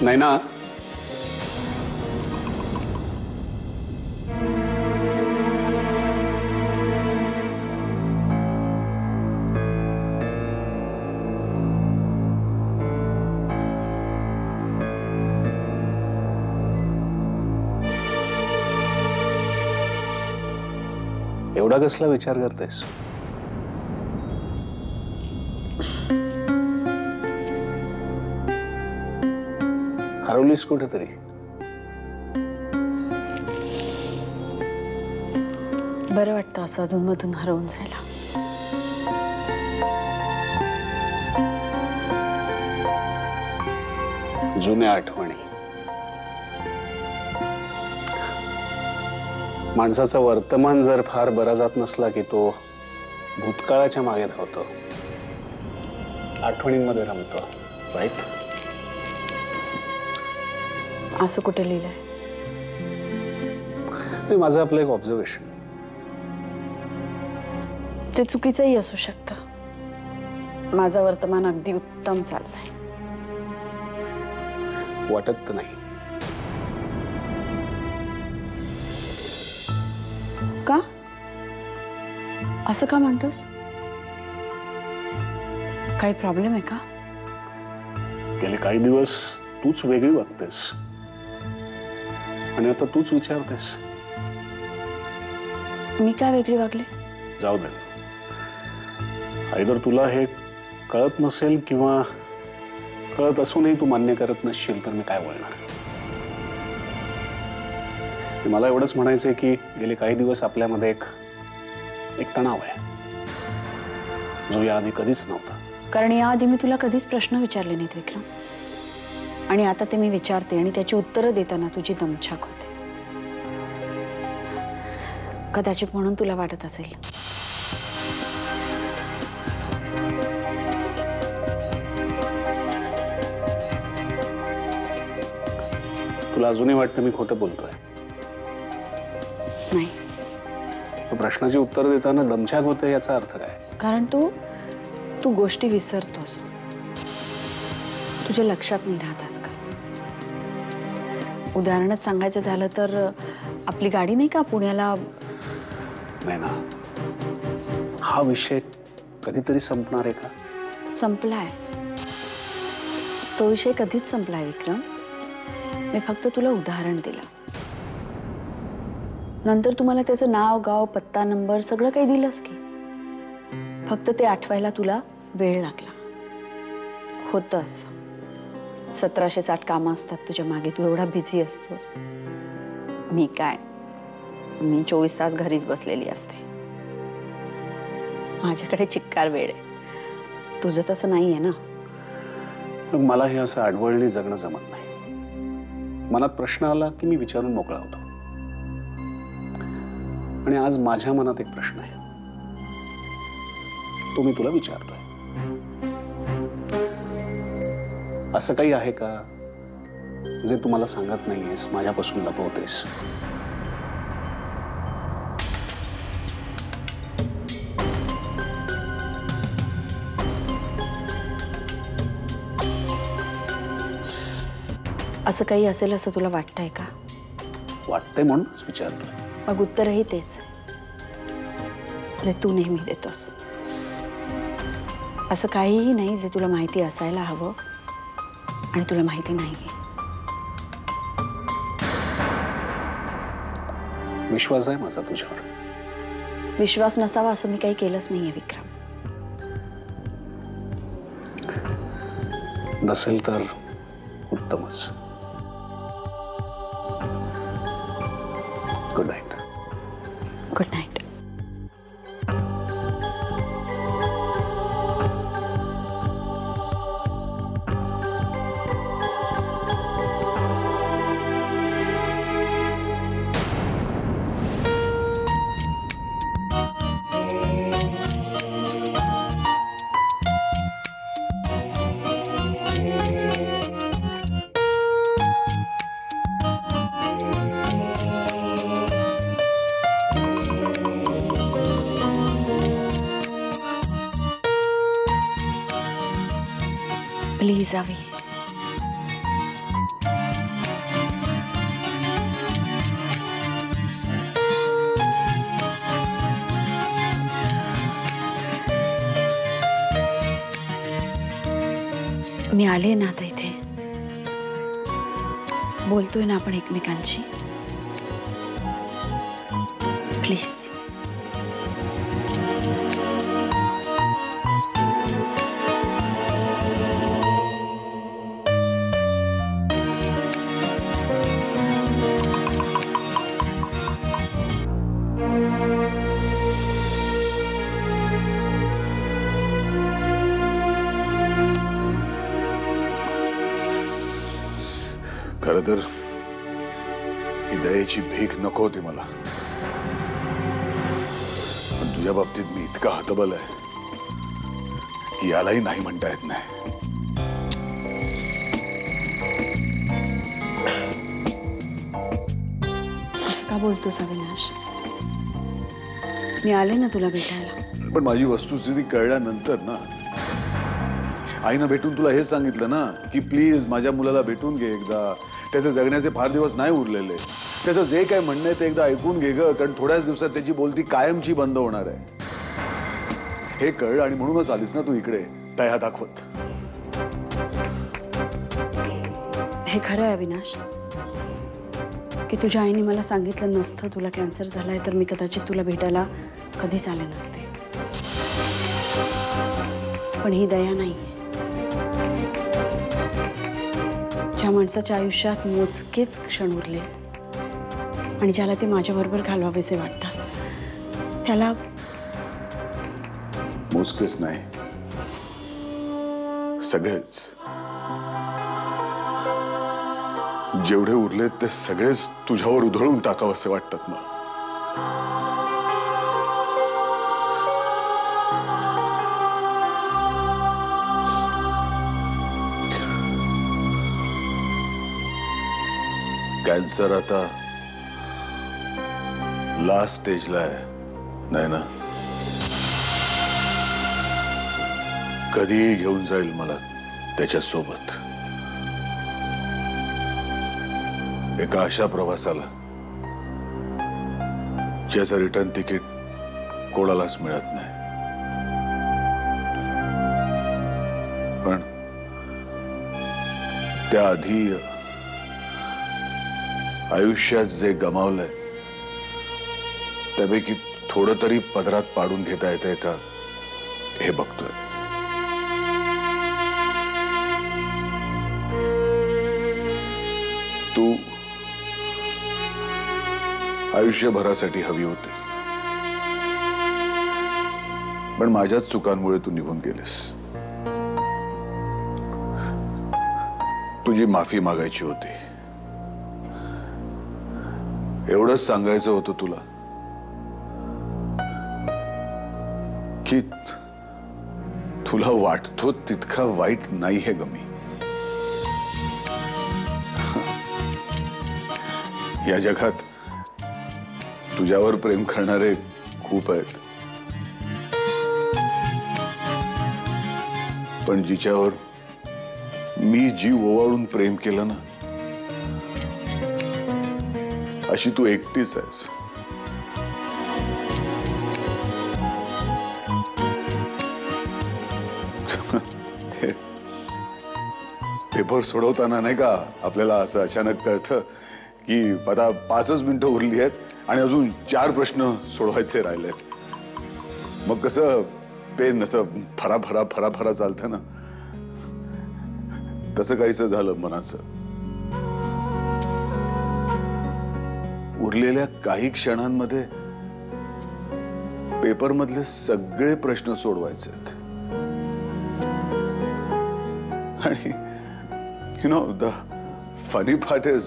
नाही ना. एवढा कसला विचार करतेस? हरवलीस कुठेतरी? बरं वाटतं असं अधूनमधून हरवून जायला. जुन्या आठवणी. माणसाचा वर्तमान जर फार बरा जात नसला की तो भूतकाळाच्या मागे धावतो, आठवणींमध्ये रमतो. राईट? असं कुठे लिहिलंय? ते माझं आपलं एक ऑब्झर्वेशन. ते चुकीचंही असू शकतं. माझं वर्तमान अगदी उत्तम चाललंय. वाटत तर नाही. का? असं का म्हणतोस? काही प्रॉब्लेम आहे का? गेले काही दिवस तूच वेगळी वागतेस आणि आता तूच विचारतेस. मी काय वेगळी वागले? जाऊ दे. आयदर तुला हे कळत नसेल किंवा कळत असूनही तू मान्य करत नसशील तर मी काय बोलणार. मला एवढंच म्हणायचंय की गेले काही दिवस आपल्यामध्ये एक तणाव आहे जो याआधी कधीच नव्हता. कारण याआधी मी तुला कधीच प्रश्न विचारले नाहीत विक्रम, आणि आता ते मी विचारते आणि त्याची उत्तरं देताना तुझी दमछाक होते. कदाचित म्हणून तुला वाटत असेल तुला अजूनही वाटतं मी खोटं बोलतोय. नाही. प्रश्नाची उत्तर देताना दमछाक होते याचा अर्थ काय? कारण तू गोष्टी विसरतोस. तुझ्या लक्षात नाही राहत आजकाल. उदाहरणच सांगायचं झालं तर आपली गाडी नाही का पुण्याला. नाही ना, हा विषय कधीतरी संपणार आहे का? संपलाय. तो विषय कधीच संपलाय विक्रम. मी फक्त तुला उदाहरण दिलं. नंतर तुम्हाला त्याचं नाव, गाव, पत्ता, नंबर सगळं काही दिलंस की. फक्त ते आठवायला तुला वेळ लागला. होतंस 1760 कामं असतात तुझ्या मागे. तू एवढा बिझी असतोस. मी काय, मी 24 तास घरीच बसलेली असते. माझ्याकडे चिक्कार वेळ आहे. तुझं तसं नाहीये ना. मग मला हे असं आडवळणी जगणं जमत नाही. मनात प्रश्न आला की मी विचारून मोकळा होतो. आणि आज माझ्या मनात एक प्रश्न आहे, तो मी तुला विचारतोय. असं काही आहे का जे तू मला सांगत नाहीयेस, माझ्यापासून लपवतेस? असं काही असेल असं तुला वाटतंय का? वाटतंय म्हणूनच विचारतोय. मग उत्तरही तेच जे तू नेहमी देतोस. असं काहीही नाही जे तुला माहिती असायला हवं आणि तुला माहिती नाहीये. विश्वास आहे माझा तुझ्यावर. विश्वास नसावा असं मी काही केलंच नाहीये विक्रम. नसेल तर उत्तमच. Good night. Good night. Please Avi, मी आले ना आता इथे, बोलतोय ना आपण एकमेकांशी. प्लीज. खरं तर ही दयेची भीक नको होती मला, पण तुझ्या बाबतीत मी इतका हतबल आहे की यालाही नाही म्हणता येत नाही. असं का बोलतोस अविनाश? मी आले ना तुला भेटायला. पण माझी वस्तुस्थिती कळल्यानंतर ना, आईनं भेटून तुला हे सांगितलं ना की प्लीज माझ्या मुलाला भेटून घे एकदा, त्याचे जगण्याचे फार दिवस नाही उरलेले, त्याचं जे काय म्हणणं आहे ते एकदा ऐकून घे ग, कारण थोड्याच दिवसात त्याची बोलती कायमची बंद होणार आहे. हे कळलं आणि म्हणूनच आलीस ना तू इकडे दया दाखवत. हे खरं आहे अविनाश की तुझ्या आईने मला सांगितलं नसतं तुला कॅन्सर झालाय तर मी कदाचित तुला भेटायला कधीच आले नसते. पण ही दया नाहीये. ज्या माणसाच्या आयुष्यात मोजकेच क्षण उरले आणि ज्याला ते माझ्याबरोबर घालवावेसे वाटतात त्याला. मोजकेच नाही, सगळेच. जेवढे उरले ते सगळेच तुझ्यावर उधळून टाकावं असे वाटतात मला. कॅन्सर आता लास्ट स्टेजला आहे, नाही ना? कधीही घेऊन जाईल मला त्याच्यासोबत. एका अशा प्रवासाला ज्याचं रिटर्न तिकीट कोणालाच मिळत नाही. पण त्याआधी आयुष्यात जे गमावलंय त्यापैकी थोडं तरी पदरात पाडून घेता येतंय का हे बघतोय. तू आयुष्यभरासाठी हवी होती, पण माझ्याच चुकांमुळे तू निघून गेलीस. तुझी माफी मागायची होती, एवढंच सांगायचं होतं तुला की तुला वाटतो तितका वाईट नाहीये ग मी. या जगात तुझ्यावर प्रेम करणारे खूप आहेत, पण जिच्यावर मी जीव ओवाळून प्रेम केलं ना, अशी तू एकटीच आहेस. पेपर सोडवताना नाही का आपल्याला असं अचानक कळतं की आता 5च मिनिटं उरली आहेत आणि अजून 4 प्रश्न सोडवायचे राहिलेत. मग कसं पेन असं फराफरा फराफरा चालतं ना, तसं काहीसं झालं मनाचं. उरलेल्या काही क्षणांमध्ये पेपरमधले सगळे प्रश्न सोडवायचे आहेत. आणि you know the funny part is,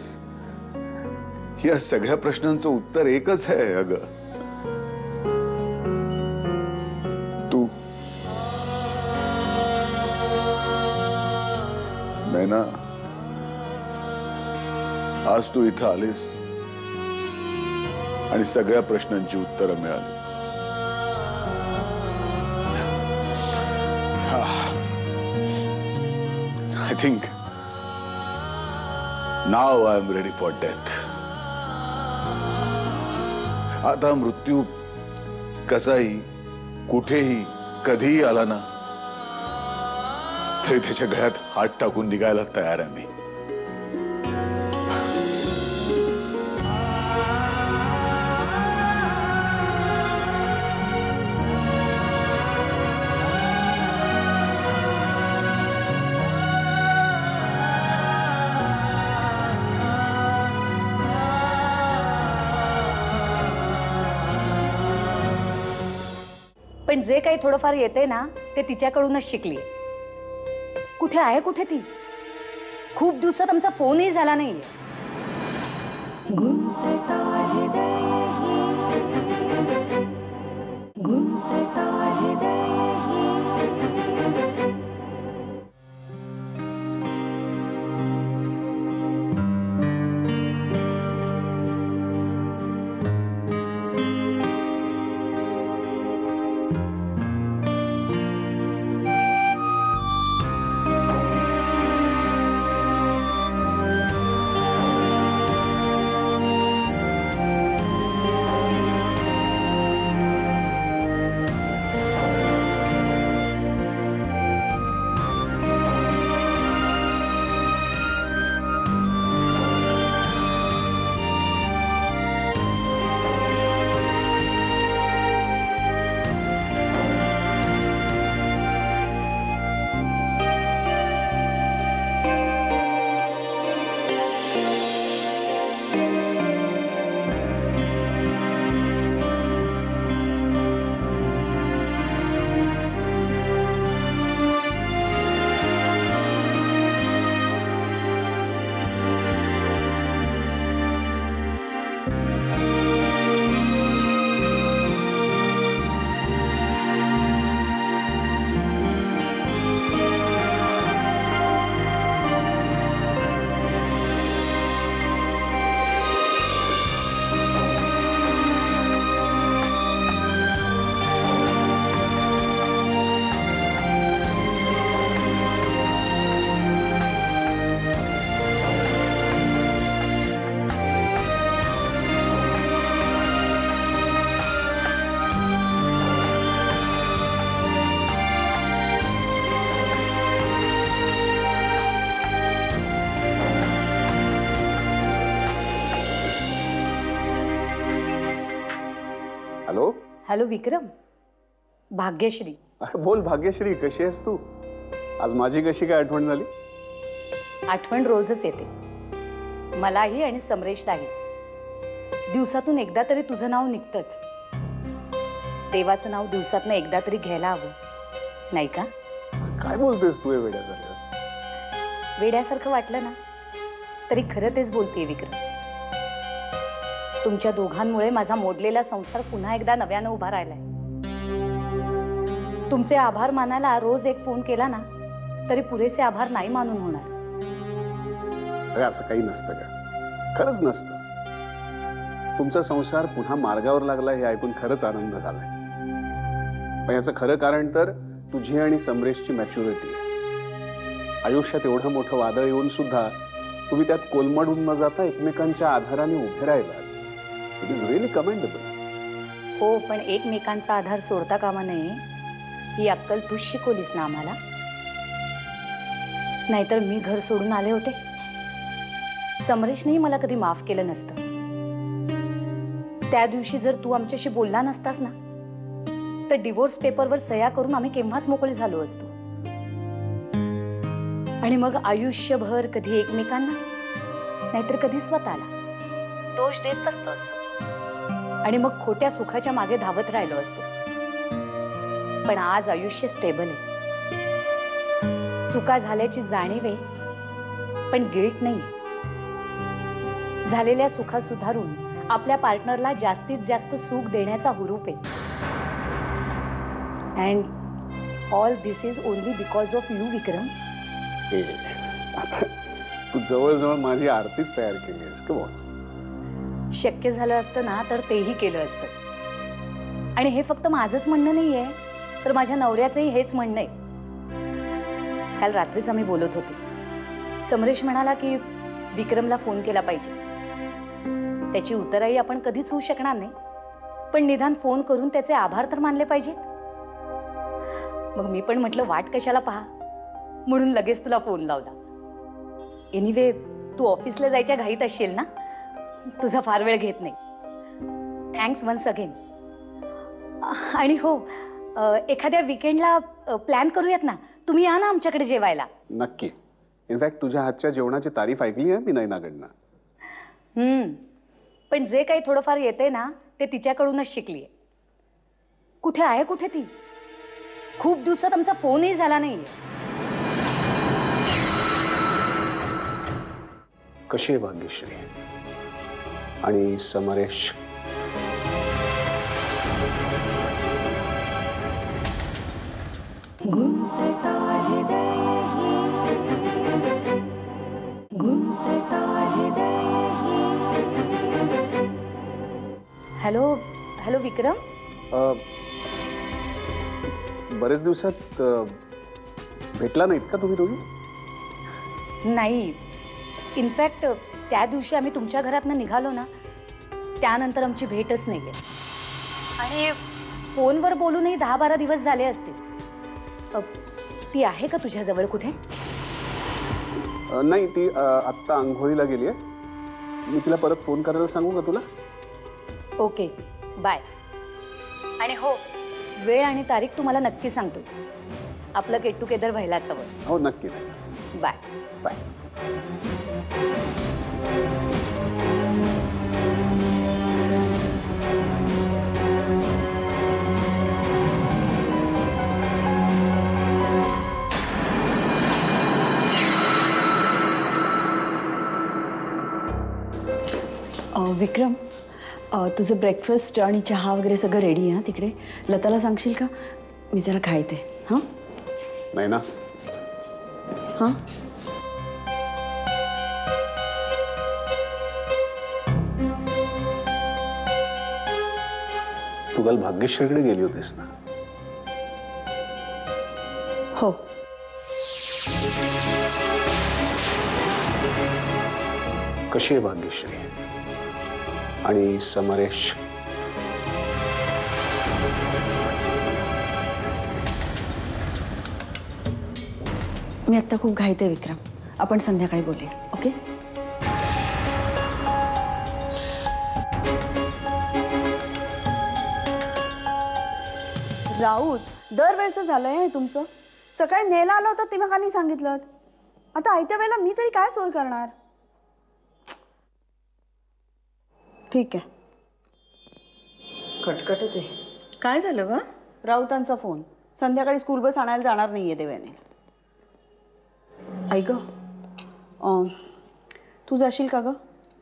या सगळ्या प्रश्नांचं उत्तर एकच आहे अगं. तू. नाही ना, आज तू इथं आलीस आणि सगळ्या प्रश्नांची उत्तरं मिळाली. I think now I am ready for death. आता मृत्यू कसाही कुठेही कधीही आला ना तरी त्याच्या गळ्यात हात टाकून निघायला तयार आहे मी. पण जे काही थोडंफार येते ना ते तिच्याकडूनच शिकली. कुठे आहे कुठे ती? खूप दिवसात आमचा फोनही झाला नाहीये. हॅलो. हॅलो विक्रम. भाग्यश्री. बोल भाग्यश्री, कशी आहेस तू? आज माझी कशी काय आठवण झाली? आठवण रोजच येते, मलाही आणि समरेशलाही. दिवसातून एकदा तरी तुझं नाव निघतंच. देवाचं नाव दिवसातनं एकदा तरी घ्यायला हवं, नाही का? काय बोलतेस तू वेड्यासारखं? वेड्यासारखं वाटलं ना तरी खरं तेच बोलतेय विक्रम. तुमच्या दोघांमुळे माझा मोडलेला संसार पुन्हा एकदा नव्यानं उभा राहिलाय. तुमचे आभार मानायला रोज एक फोन केला ना तरी पुरेसे आभार नाही मानून होणार. अरे असं काही नसतं का? खरंच नसतं. तुमचा संसार पुन्हा मार्गावर लागला हे ऐकून खरंच आनंद झालाय. पण याचं खरं कारण तर तुझी आणि समरेशची मॅच्युरिटी आहे. आयुष्यात एवढं मोठं वादळ येऊन सुद्धा तुम्ही त्यात कोलमडून न जाता एकमेकांच्या आधाराने उभे राहिलात. It is really commendable. हो, पण एकमेकांचा आधार सोडता कामा नये ही अक्कल तूच शिकवलीस ना आम्हाला. नाहीतर मी घर सोडून आले होते. समरेशनेही मला कधी माफ केलं नसतं. त्या दिवशी जर तू आमच्याशी बोलला नसतास ना तर डिवोर्स पेपरवर सह्या करून आम्ही केव्हाच मोकळे झालो असतो. आणि मग आयुष्यभर कधी एकमेकांना नाहीतर कधी स्वतःला दोष देत बसतो असतो. आणि मग खोट्या सुखाच्या मागे धावत राहिलो असतो. पण आज आयुष्य स्टेबल आहे. चुका झाल्याची जाणीव आहे पण गिल्ट नाही. झालेल्या सुखा सुधारून आपल्या पार्टनरला जास्तीत जास्त सुख देण्याचा हुरूप आहे. And all this is only because of you Vikram. तू जवळजवळ माझी आरतीच तयार केली आहेस. कम शक्य झालं असतं ना तर तेही केलं असतं. आणि हे फक्त माझंच म्हणणं नाहीये तर माझ्या नवऱ्याचंही हेच म्हणणं आहे. काल रात्रीच आम्ही बोलत होतो. समरेश म्हणाला की विक्रमला फोन केला पाहिजे. त्याची उत्तरही आपण कधीच होऊ शकणार नाही पण निदान फोन करून त्याचे आभार तर मानले पाहिजेत. मग मी पण म्हटलं वाट कशाला पहा, म्हणून लगेच तुला फोन लावला. एनिवे तू ऑफिसला जायच्या घाईत असशील ना, तुझा फार वेळ घेत नाही. Thanks once again. आणि हो, एखाद्या विकेंडला प्लॅन करूयात ना. तुम्ही या ना आमच्याकडे जेवायला. नक्की. इनफॅक्ट तुझ्या हातच्या जेवणाची तारीफ ऐकली आहे मी नैनाकडनं. पण जे काही थोडंफार येते ना ते तिच्याकडूनच शिकलीये. कुठे आहे कुठे ती? खूप दिवसात आमचा फोनही झाला नाहीये. कशी आहे भाग्यश्री आणि समरेश? हॅलो हॅलो विक्रम. बरेच दिवसात भेटला नाहीत का तुम्ही दोघी? नाही, इनफॅक्ट त्या दिवशी आम्ही तुमच्या घरातनं निघालो ना त्यानंतर आमची भेटच नाहीये. आणि फोनवर बोलूनही 10-12 दिवस झाले असतील. ती आहे का तुझ्या जवळ कुठे? नाही, ती आत्ता आंघोळीला गेली आहे. मी तिला परत फोन करायला सांगू का तुला? Okay, bye. आणि हो, वेळ आणि तारीख तुम्हाला नक्की सांगतो. आपलं गेट टुगेदर व्हायलाच हवं. हो नक्की. Bye bye. विक्रम, तुझं ब्रेकफास्ट आणि चहा वगैरे सगळं रेडी आहे ना तिकडे? लताला सांगशील का? मी जरा खायते. हां नाही ना? हां तू काल भाग्यश्रीकडे गेली होतीस ना? हो. कशी आहे भाग्यश्री आणि समरेश? मी आत्ता खूप घाईत आहे विक्रम. आपण संध्याकाळी बोलूया. ओके? राऊत, दरवेळचं झालंय तुमचं. सकाळी न्यायला आलं होतं तेव्हा का नाही सांगितलं? आता आयत्या वेळेला मी तरी काय सोय करणार? ठीक आहे. कटकटच आहे. काय झालं ग? राऊतांचा फोन. संध्याकाळी स्कूल बस आणायला जाणार नाहीये देवेने. ऐक ग, तू जाशील का ग?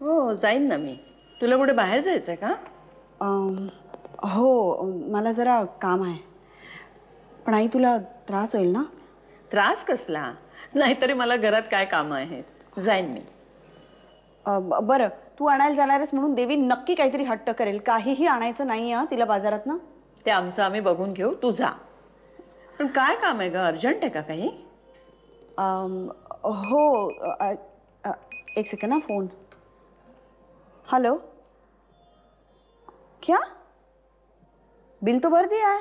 हो जाईन ना मी. तुला कुठे बाहेर जायचंय का? हो, मला जरा काम आहे. पण आई तुला त्रास होईल ना? त्रास कसला? नाहीतरी मला घरात काय कामं आहेत. जाईन मी. बरं, तू आणायला जाणारच म्हणून देवी नक्की काहीतरी हट्ट करेल. काहीही आणायचं नाही हा तिला बाजारात ना. ते आमचं आम्ही बघून घेऊ, तू जा. पण काय काम आहे ग? अर्जंट आहे का काही? हो, एक सेकंड ना. फोन. हेलो, क्या? बिल तो भर दिया है.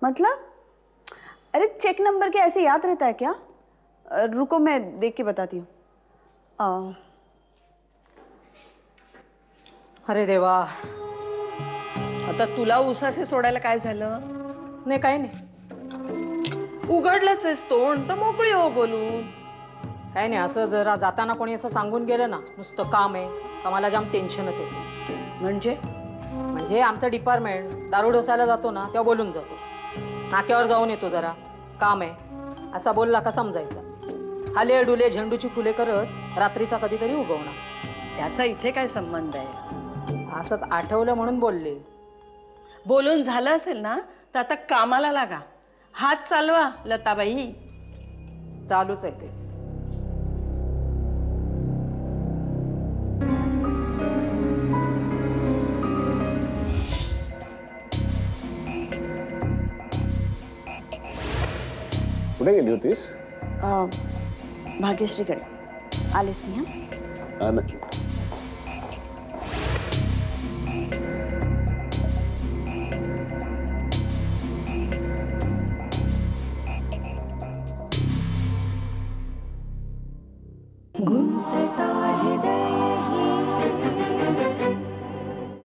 मतलब? अरे चेक नंबर क्या ऐसे याद रहता है क्या? रुको मैं देख के बताती हूँ. अरे देवा, आता तुला उसासे सोडायला काय झालं? नाही काही नाही. उघडलंच आहेस तोंड तर मोकळी हो बोलून. काय नाही, असं जरा जाताना कोणी असं सांगून गेलं ना नुसतं काम आहे का मला जाम टेन्शनच येते. म्हणजे आमचं डिपार्टमेंट दारू ढोसायला जातो ना तेव्हा बोलून जातो, नाक्यावर जाऊन येतो जरा काम आहे असा बोलला का समजायचा. हाले डुले झेंडूची फुले करत रात्रीचा कधीतरी उगवणार. त्याचा इथे काय संबंध आहे? असंच आठवलं म्हणून बोलले. बोलून झालं असेल ना तर आता कामाला लागा. हात चालवा लताबाई. चालूच आहे ते. कुठे गेली होतीस? भाग्यश्रीकडे. आलेस मी. हा, नक्की. गुंतता